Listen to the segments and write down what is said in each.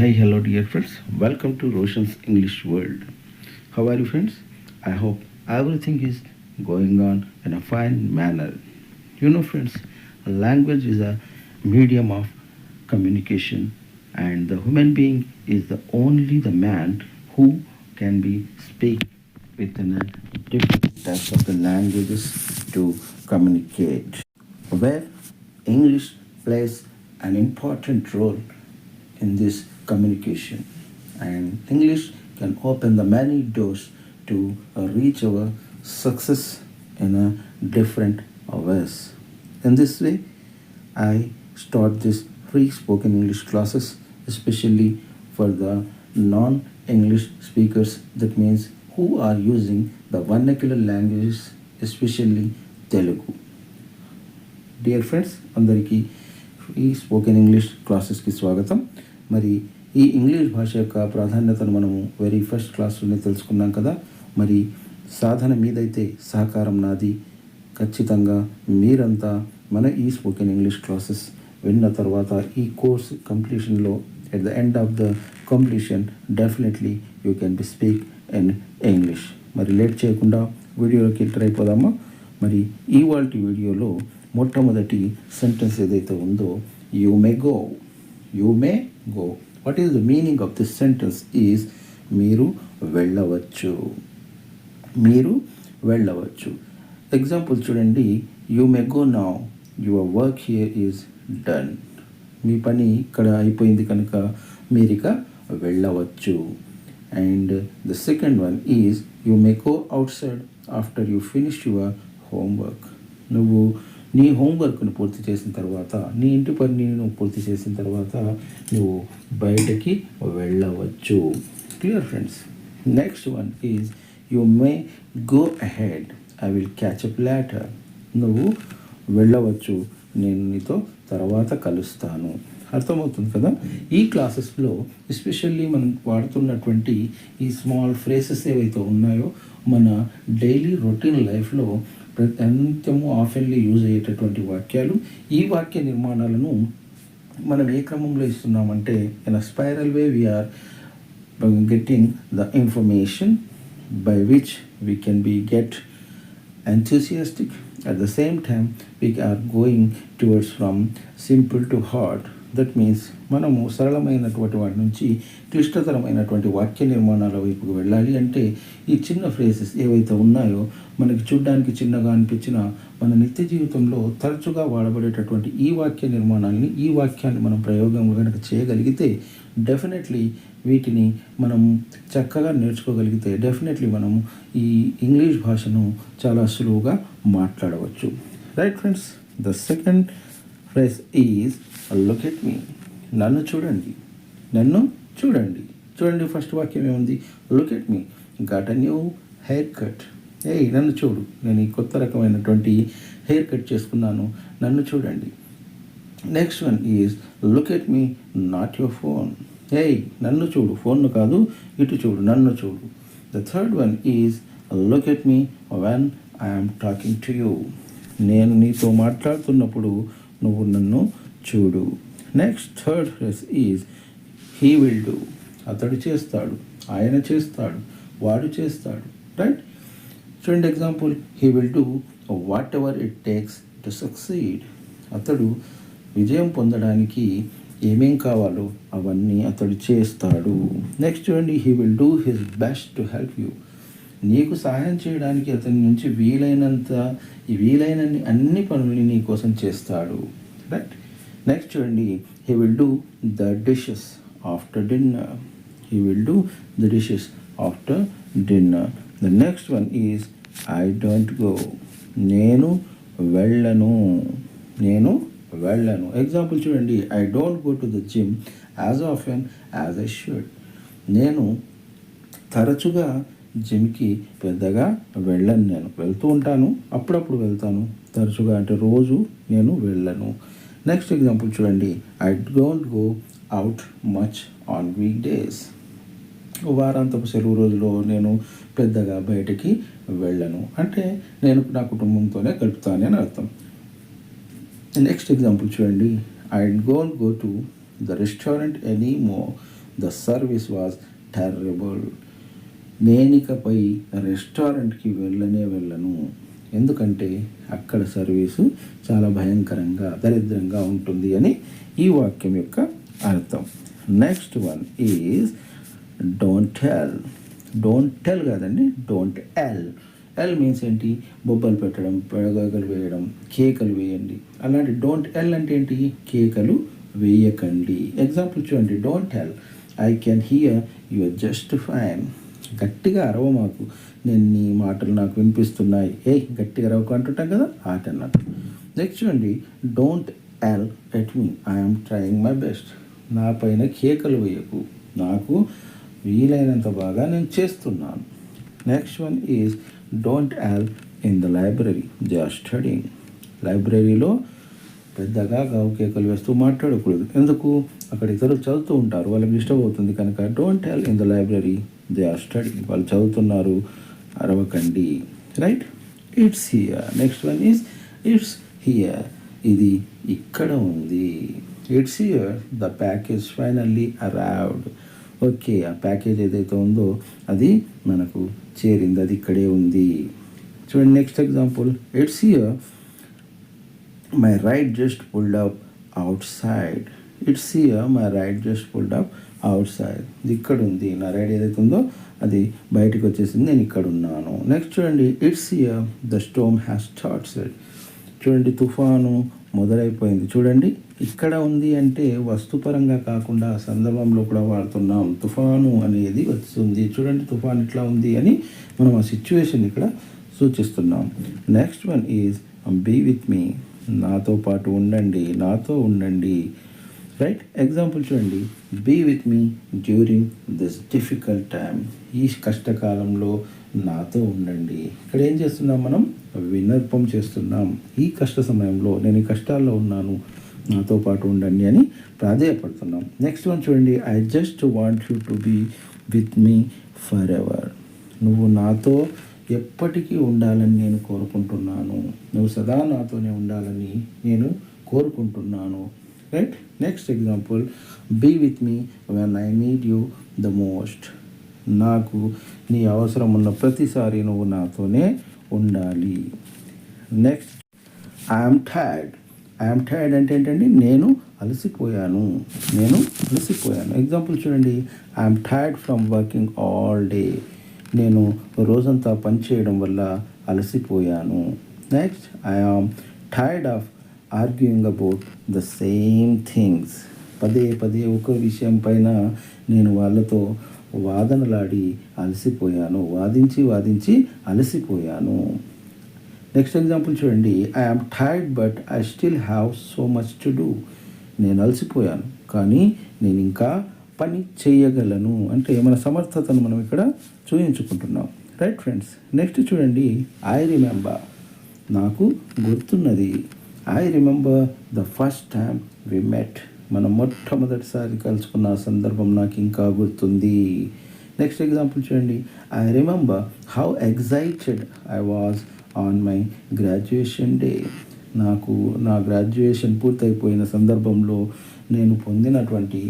hi, hello, dear friends. Welcome to Roshan's English World. How are you, friends? I hope everything is going on in a fine manner. Friends, language is a medium of communication, and the human being is the only the man who can be speak within a different types of the languages to communicate. Where English plays an important role in this communication, and English can open the many doors to reach our success in a different ways. In this way, I start this free spoken English classes especially for the non-English speakers, that means who are using the vernacular languages, especially Telugu. Dear friends, అందరికీ ఈ spoken English క్లాసెస్కి స్వాగతం. మరి ఈ English భాష యొక్క ప్రాధాన్యతను మనము వెరీ ఫస్ట్ క్లాస్లోనే తెలుసుకున్నాం కదా. మరి సాధన మీదైతే సహకారం నాది. ఖచ్చితంగా మీరంతా మన ఈ స్పోకెన్ ఇంగ్లీష్ క్లాసెస్ విన్న తర్వాత ఈ కోర్స్ కంప్లీషన్లో at the end of the completion definitely you can be speak in English. మరి లేట్ చేయకుండా వీడియోలోకి ఎంటర్ అయిపోదామా. మరి ఇవాళ వీడియోలో మొట్టమొదటి సెంటెన్స్ ఏదైతే ఉందో, you may go. You may go. What is the meaning of this sentence is మీరు వెళ్ళవచ్చు. మీరు వెళ్ళవచ్చు. ఎగ్జాంపుల్ చూడండి. You may go now, your work here is done. మీ పని ఇక్కడ అయిపోయింది కనుక మీరు ఇక వెళ్ళవచ్చు. And the second one is you may go outside after you finish your homework. నువ్వు నీ హోంవర్క్ను పూర్తి చేసిన తర్వాత, నీ ఇంటి పని నువ్వు పూర్తి చేసిన తర్వాత నువ్వు బయటకి వెళ్ళవచ్చు. Clear friends. Next one is you may go ahead, I will catch up later. నువ్వు వెళ్ళవచ్చు, నేను నీతో తర్వాత కలుస్తాను. అర్థమవుతుంది కదా. ఈ క్లాసెస్లో ఎస్పెషల్లీ మనం వాడుతున్నటువంటి ఈ స్మాల్ ఫ్రేసెస్ ఏవైతే ఉన్నాయో మన డైలీ రొటీన్ లైఫ్లో నిత్యము ఆఫెన్లీ యూజ్ అయ్యేటటువంటి వాక్యాలు. ఈ వాక్య నిర్మాణాలను మనం ఏ క్రమంలో ఇస్తున్నామంటే, in a spiral way we're getting the information by which we can be get enthusiastic. At the same time, we are going towards from simple to hard. That means మనము సరళమైనటువంటి వాటి నుంచి క్లిష్టతరమైనటువంటి వాక్య నిర్మాణాల వైపుకు వెళ్ళాలి. అంటే ఈ చిన్న ఫ్రేసెస్ ఏవైతే ఉన్నాయో, మనకి చూడడానికి చిన్నగా అనిపించిన మన నిత్య జీవితంలో తరచుగా వాడబడేటటువంటి ఈ వాక్య నిర్మాణాలని, ఈ వాక్యాన్ని మనం ప్రయోగం కనుక చేయగలిగితే డెఫినెట్లీ వీటిని మనం చక్కగా నేర్చుకోగలిగితే డెఫినెట్లీ మనము ఈ ఇంగ్లీష్ భాషను చాలా సులువుగా మాట్లాడవచ్చు. Right friends. The second phrase is look at మీ. నన్ను చూడండి. నన్ను చూడండి. చూడండి, ఫస్ట్ వాక్యం ఏముంది? Look at me, got a new hair cut. ఏయ్ నన్ను చూడు, నేను ఈ కొత్త రకమైనటువంటి హెయిర్ కట్ చేసుకున్నాను, నన్ను చూడండి. Next one is look at me, not your phone. ఏయ్ నన్ను చూడు, ఫోన్ను కాదు, ఇటు చూడు, నన్ను చూడు. The third one is look at me when I'm talking to you. నేను నీతో మాట్లాడుతున్నప్పుడు నువ్వు నన్ను చూడు. Next third phrase is he will do. అతడు చేస్తాడు, ఆయన చేస్తాడు, వాడు చేస్తాడు. రైట్. చూడండి example. He will do what ever it takes to succeed. అతడు విజయం పొందడానికి ఏమేం కావాలో అవన్నీ అతడు చేస్తాడు. నెక్స్ట్ చూడండి. He will do his best to help you. నీకు సహాయం చేయడానికి అతని నుంచి వీలైనన్ని అన్ని పనులు నీ కోసం చేస్తాడు. రైట్. నెక్స్ట్ చూడండి. He will do the dishes after dinner. He will do the dishes after dinner. The next one is I don't go. నేను వెళ్ళను. నేను వెళ్ళను. ఎగ్జాంపుల్ చూడండి. I don't go to the gym as often as I should. నేను తరచుగా జిమ్కి పెద్దగా వెళ్ళను. నేను వెళ్తూ ఉంటాను, అప్పుడప్పుడు వెళ్తాను. తరచుగా అంటే రోజు నేను వెళ్ళను. నెక్స్ట్ ఎగ్జాంపుల్ చూడండి. I don't go out much on weekdays. వారాంతపు సెలవు రోజులో నేను పెద్దగా బయటికి వెళ్ళను. అంటే నేను నా కుటుంబంతోనే గడుపుతాను అని అర్థం. నెక్స్ట్ ఎగ్జాంపుల్ చూడండి. I don't go to the restaurant any more the service was terrible. నేనికపై రెస్టారెంట్కి వెళ్ళను, ఎందుకంటే అక్కడ సర్వీసు చాలా భయంకరంగా దరిద్రంగా ఉంటుంది అని ఈ వాక్యం యొక్క అర్థం. Next one is don't tell. Don't tell కాదండి, డోంట్ ఎల్. ఎల్ మీన్స్ ఏంటి? బొబ్బలు పెట్టడం, పెడగలు వేయడం, కేకలు వేయండి. అలాంటి డోంట్ ఎల్ అంటే ఏంటి? కేకలు వేయకండి. ఎగ్జాంపుల్ చూడండి, don't tell I can hear you are just fine. గట్టిగా అరవ మాకు, నేను నీ మాటలు నాకు వినిపిస్తున్నాయి. గట్టిగా అరవకు అంటుంటాం కదా, ఆట అన్నట్టు. నెక్స్ట్ చూడండి, don't yell at me, I'm trying my best. నా పైన కేకలు వేయకు, నాకు వీలైనంత బాగా నేను చేస్తున్నాను. Next one is don't yell in the library, they are studying. లైబ్రరీలో పెద్దగా గావు కేకలు వేస్తూ మాట్లాడకూడదు. ఎందుకు? అక్కడ ఇతరులు చదువుతూ ఉంటారు, వాళ్ళకి డిస్టర్బ్ అవుతుంది కనుక don't tell in the library they are studying. వాళ్ళు చదువుతున్నారు, అరవకండి. Right? It's here. Next one is it's here, ఇది ఇక్కడ ఉంది. It's here the package finally arrived. Okay, ఆ ప్యాకేజ్ ఏదైతే ఉందో అది మనకు చేరింది, అది ఇక్కడే ఉంది. చూడండి next example, it's here my ride just pulled up outside. It's here my ride just pulled up outside. ఇది ఇక్కడ ఉంది, నా రైడ్ ఏదైతే ఉందో అది బయటకు వచ్చేసింది, నేను ఇక్కడ ఉన్నాను. నెక్స్ట్ చూడండి, it's here the storm has started. చూడండి, తుఫాను మొదలైపోయింది. చూడండి, ఇక్కడ ఉంది అంటే వస్తుపరంగా కాకుండా సందర్భంలో కూడా వాడుతున్నాం. తుఫాను అనేది వస్తుంది, చూడండి తుఫాను ఇట్లా ఉంది అని మనం ఆ సిచ్యువేషన్ ఇక్కడ సూచిస్తున్నాం. Next one is be with me, నాతో పాటు ఉండండి, నాతో ఉండండి. రైట్? ఎగ్జాంపుల్ చూడండి, be with me during this difficult time. ఈ కష్టకాలంలో నాతో ఉండండి. ఇక్కడ ఏం చేస్తున్నాం? మనం విన్నపం చేస్తున్నాం. ఈ కష్ట సమయంలో నేను ఈ కష్టాల్లో ఉన్నాను, నాతో పాటు ఉండండి అని ప్రాధేయపడుతున్నాం. నెక్స్ట్ వన్ చూడండి, I just want you to be with me forever. నువ్వు నాతో ఎప్పటికీ ఉండాలని నేను కోరుకుంటున్నాను, నువ్వు సదా నాతోనే ఉండాలని నేను కోరుకుంటున్నాను. Right? Next example, be with me when I need you the most. నాకు నీ అవసరం ఉన్న ప్రతిసారి నువ్వు నాతోనే ఉండాలి. Next, I'm tired. I'm tired అంటే ఏంటండి? నేను అలసిపోయాను, నేను అలసిపోయాను. ఎగ్జాంపుల్ చూడండి, I'm tired from working all day. నేను రోజంతా పని చేయడం వల్ల అలసిపోయాను. Next, I am tired of arguing about the same things. పదే పదే ఒక విషయం పైన నేను వాళ్ళతో వాదనలాడి అలసిపోయాను, వాదించి అలసిపోయాను. నెక్స్ట్ ఎగ్జాంపుల్ చూడండి, I am tired but I still have so much to do. నేను అలసిపోయాను కానీ నేను ఇంకా పని చేయగలను. అంటే మన సమర్థతను మనం ఇక్కడ చూపించుకుంటున్నాం. Right friends? నెక్స్ట్ చూడండి, ఐ రిమెంబర్. నాకు గుర్తున్నది. I remember the first time we met. మనం మొట్టమొదటిసారి కలుసుకున్న సందర్భం నాకు ఇంకా గుర్తుంది. నెక్స్ట్ ఎగ్జాంపుల్ చూడండి, I remember how excited I was on my graduation day. నాకు నా గ్రాడ్యుయేషన్ పూర్తయిపోయిన సందర్భంలో నేను పొందినటువంటి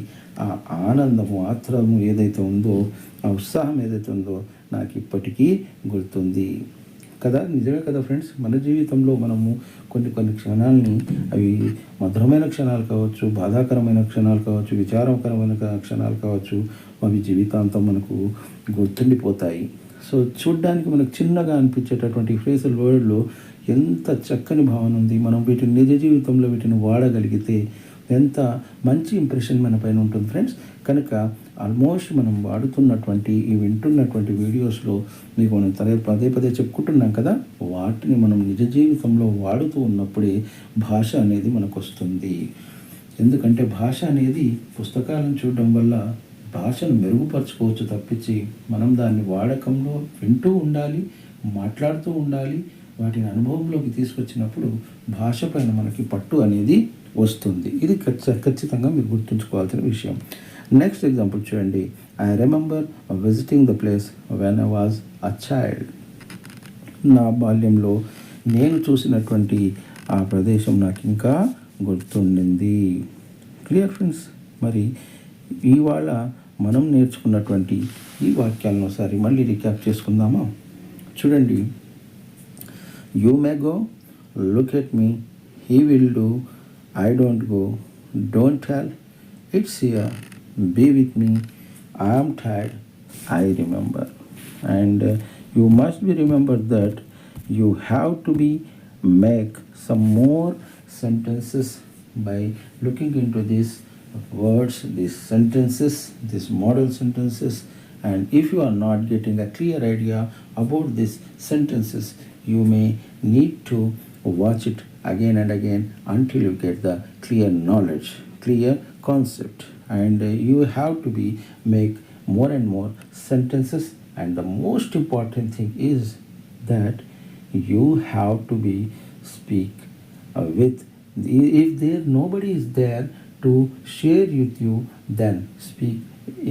ఆ ఆనందము, ఆత్రము ఏదైతే ఉందో, ఆ ఉత్సాహం ఏదైతే ఉందో నాకు ఇప్పటికీ గుర్తుంది కదా. నిజమే కదా ఫ్రెండ్స్? మన జీవితంలో మనము కొన్ని క్షణాలని, అవి మధురమైన క్షణాలు కావచ్చు, బాధాకరమైన క్షణాలు కావచ్చు, విచారకరమైన క్షణాలు కావచ్చు, అవి జీవితాంతం మనకు గుర్తుండిపోతాయి. సో చూడ్డానికి మనకు చిన్నగా అనిపించేటటువంటి ఫ్రేజల్ వర్డ్లో ఎంత చక్కని భావన ఉంది. మనం వీటిని నిజ జీవితంలో వీటిని వాడగలిగితే ఎంత మంచి ఇంప్రెషన్ మన పైన ఉంటుంది ఫ్రెండ్స్. కనుక ఆల్మోస్ట్ మనం వాడుతున్నటువంటి ఈ వింటున్నటువంటి వీడియోస్లో మీకు మనం పదే చెప్పుకుంటున్నాం కదా, వాటిని మనం నిజ జీవితంలో వాడుతూ ఉన్నప్పుడే భాష అనేది మనకు వస్తుంది. ఎందుకంటే భాష అనేది పుస్తకాలను చూడడం వల్ల భాషను మెరుగుపరచుకోవచ్చు తప్పించి మనం దాన్ని వాడకంలో వింటూ ఉండాలి, మాట్లాడుతూ ఉండాలి. వాటిని అనుభవంలోకి తీసుకొచ్చినప్పుడు భాష పైన మనకి పట్టు అనేది వస్తుంది. ఇది ఖచ్చితంగా మీరు గుర్తుంచుకోవాల్సిన విషయం. నెక్స్ట్ ఎగ్జాంపుల్ చూడండి, I remember visiting the place when I was a child. నా బాల్యంలో నేను చూసినటువంటి ఆ ప్రదేశం నాకు ఇంకా గుర్తుండింది. Clear friends? మరి ఇవాళ మనం నేర్చుకున్నటువంటి ఈ వాక్యాలను ఒకసారి మళ్ళీ రికాప్ చేసుకుందామా? చూడండి. You may go, look at me, he will do, I don't go, don't tell, it's here, be with me, I am tired, I remember. And you must be remember that you have to be make some more sentences by looking into these words, these sentences, these model sentences. And if you are not getting a clear idea about these sentences, you may need to watch it again and again until you get the clear knowledge, clear concept. And you have to be make more and more sentences, and the most important thing is that you have to be speak with, if there nobody is there to share with you, then speak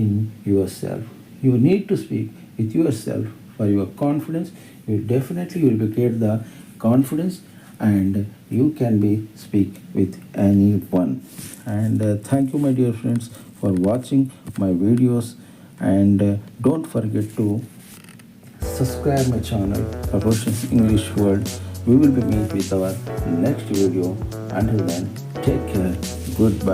in yourself. You need to speak with yourself for your confidence. You definitely will get the confidence, and you can be speak with anyone. And thank you, my dear friends, for watching my videos. And don't forget to subscribe my channel, Roshan's English World. We will be meet with our next video. Until then, take care. Goodbye.